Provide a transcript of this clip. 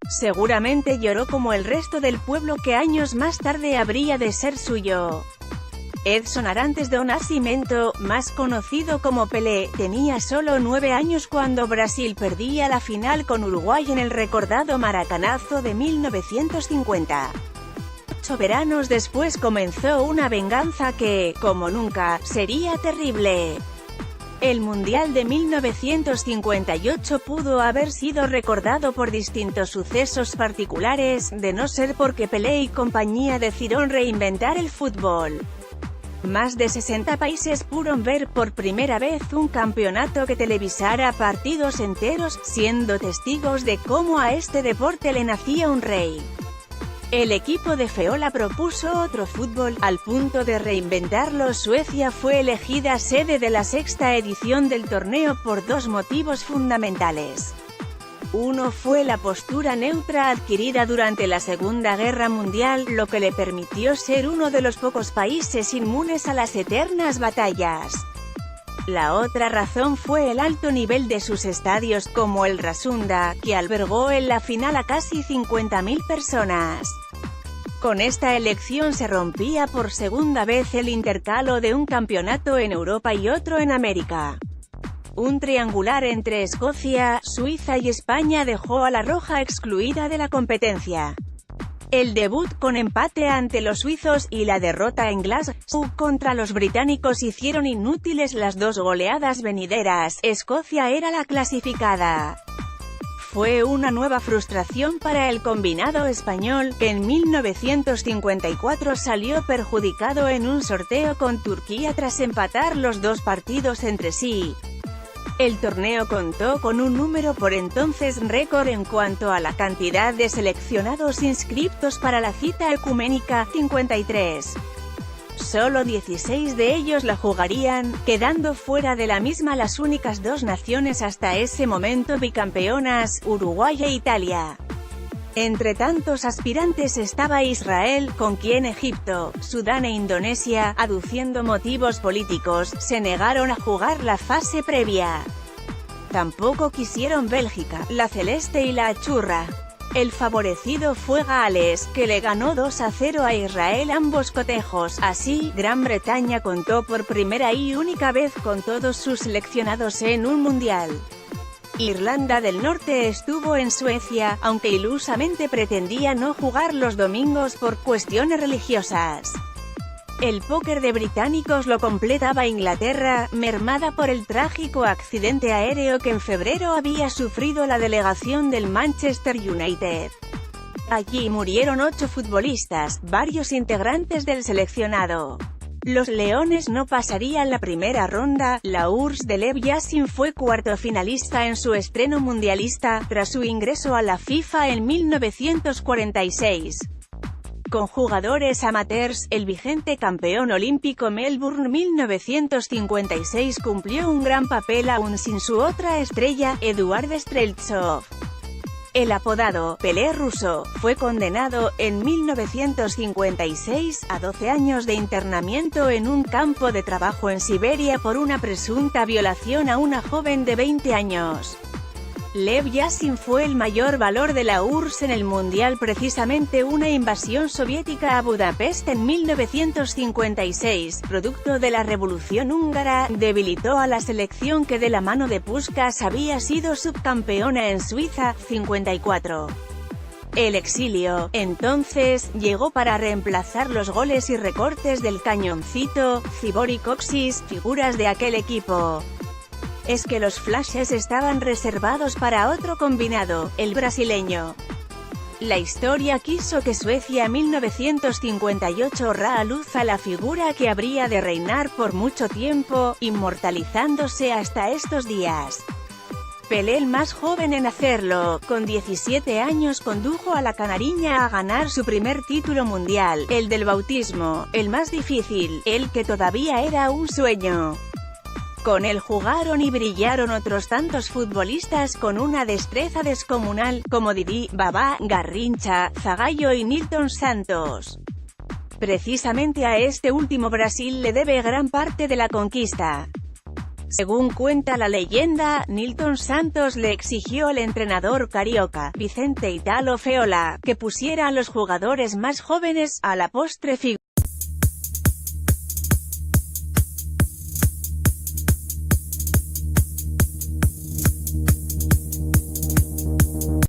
Seguramente lloró como el resto del pueblo que años más tarde habría de ser suyo. Edson Arantes do Nascimento, más conocido como Pelé, tenía solo 9 años cuando Brasil perdía la final con Uruguay en el recordado Maracanazo de 1950. 8 veranos después comenzó una venganza que, como nunca, sería terrible. El Mundial de 1958 pudo haber sido recordado por distintos sucesos particulares, de no ser porque Pelé y compañía decidieron reinventar el fútbol. Más de 60 países pudieron ver por primera vez un campeonato que televisara partidos enteros, siendo testigos de cómo a este deporte le nacía un rey. El equipo de Feola propuso otro fútbol, al punto de reinventarlo. Suecia fue elegida sede de la sexta edición del torneo por dos motivos fundamentales. Uno fue la postura neutra adquirida durante la Segunda Guerra Mundial, lo que le permitió ser uno de los pocos países inmunes a las eternas batallas. La otra razón fue el alto nivel de sus estadios, como el Rasunda, que albergó en la final a casi 50.000 personas. Con esta elección se rompía por segunda vez el intercalo de un campeonato en Europa y otro en América. Un triangular entre Escocia, Suiza y España dejó a la Roja excluida de la competencia. El debut con empate ante los suizos, y la derrota en Glasgow contra los británicos hicieron inútiles las dos goleadas venideras. Escocia era la clasificada. Fue una nueva frustración para el combinado español, que en 1954 salió perjudicado en un sorteo con Turquía tras empatar los dos partidos entre sí. El torneo contó con un número por entonces récord en cuanto a la cantidad de seleccionados inscriptos para la cita ecuménica, 53. Solo 16 de ellos la jugarían, quedando fuera de la misma las únicas dos naciones hasta ese momento bicampeonas, Uruguay e Italia. Entre tantos aspirantes estaba Israel, con quien Egipto, Sudán e Indonesia, aduciendo motivos políticos, se negaron a jugar la fase previa. Tampoco quisieron Bélgica, la celeste y la achurra. El favorecido fue Gales, que le ganó 2-0 a Israel ambos cotejos. Así, Gran Bretaña contó por primera y única vez con todos sus seleccionados en un mundial. Irlanda del Norte estuvo en Suecia, aunque ilusamente pretendía no jugar los domingos por cuestiones religiosas. El póker de británicos lo completaba Inglaterra, mermada por el trágico accidente aéreo que en febrero había sufrido la delegación del Manchester United. Allí murieron 8 futbolistas, varios integrantes del seleccionado. Los Leones no pasarían la primera ronda. La URSS de Lev Yashin fue cuarto finalista en su estreno mundialista, tras su ingreso a la FIFA en 1946. Con jugadores amateurs, el vigente campeón olímpico Melbourne 1956 cumplió un gran papel aún sin su otra estrella, Eduard Streltsov. El apodado «Pelé ruso» fue condenado, en 1956, a 12 años de internamiento en un campo de trabajo en Siberia por una presunta violación a una joven de 20 años. Lev Yashin fue el mayor valor de la URSS en el Mundial. Precisamente una invasión soviética a Budapest en 1956, producto de la Revolución húngara, debilitó a la selección que de la mano de Puskás había sido subcampeona en Suiza, 54. El exilio, entonces, llegó para reemplazar los goles y recortes del Cañoncito, Cibor y Coxis, figuras de aquel equipo. Es que los flashes estaban reservados para otro combinado, el brasileño. La historia quiso que Suecia 1958 ra a luz a la figura que habría de reinar por mucho tiempo, inmortalizándose hasta estos días. Pelé, el más joven en hacerlo, con 17 años condujo a la canariña a ganar su primer título mundial, el del bautismo, el más difícil, el que todavía era un sueño. Con él jugaron y brillaron otros tantos futbolistas con una destreza descomunal, como Didi, Babá, Garrincha, Zagallo y Nilton Santos. Precisamente a este último Brasil le debe gran parte de la conquista. Según cuenta la leyenda, Nilton Santos le exigió al entrenador carioca, Vicente Italo Feola, que pusiera a los jugadores más jóvenes, a la postre